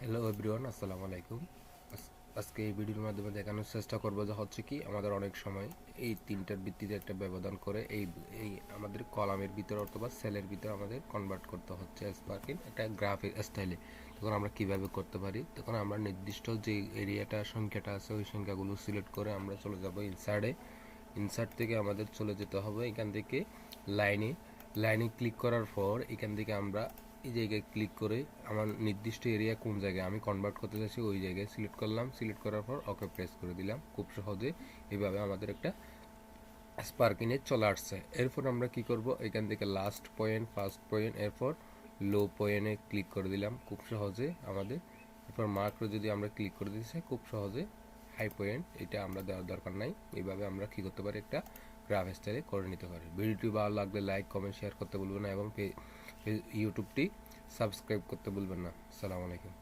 Hello everyone, আসসালামু আলাইকুম। আজকে এই ভিডিওর মাধ্যমে দেখানোর চেষ্টা করবো যে হচ্ছে কি আমাদের অনেক সময় এই তিনটার ভিত্তিতে একটা ব্যবধান করে এই এই আমাদের কলামের ভিতর অথবা সেলের ভিতর আমাদের কনভার্ট করতে হচ্ছে স্পার্কিং একটা গ্রাফিক স্টাইলে। তখন আমরা কিভাবে করতে পারি? তখন আমরা নির্দিষ্ট যে এরিয়াটা সংখ্যাটা আছে ওই সংখ্যাগুলো সিলেক্ট করে আমরা চলে যাব ইনসার্টে। ইনসার্ট থেকে আমাদের চলে যেতে হবে এখান থেকে লাইনে। লাইনে ক্লিক করার পর এখান থেকে আমরা এই জায়গায় ক্লিক করে আমার নির্দিষ্ট এরিয়া কোন জায়গায় আমি কনভার্ট করতে চাইছি ওই জায়গায় সিলেক্ট করলাম। সিলেক্ট করার পর ওকে প্রেস করে দিলাম। খুব সহজে এইভাবে আমাদের একটা স্পার্কিনে চলে আসছে। এরপর আমরা কি করব, এখান থেকে লাস্ট পয়েন্ট, ফার্স্ট পয়েন্ট, এরপর লো পয়েন্টে ক্লিক করে দিলাম খুব সহজে আমাদের। এরপর মার্করে যদি আমরা ক্লিক করে দিচ্ছি খুব সহজে হাই পয়েন্ট, এটা আমরা দেওয়ার দরকার নাই। এইভাবে আমরা কি করতে পারি, একটা গ্রাফ স্টাইলে করে নিতে পারি। ভিডিওটি ভালো লাগলে লাইক কমেন্ট শেয়ার করতে ভুলবেন না এবং ইউটিউবটি সাবস্ক্রাইব করতে ভুলবেন না। আসসালামু আলাইকুম।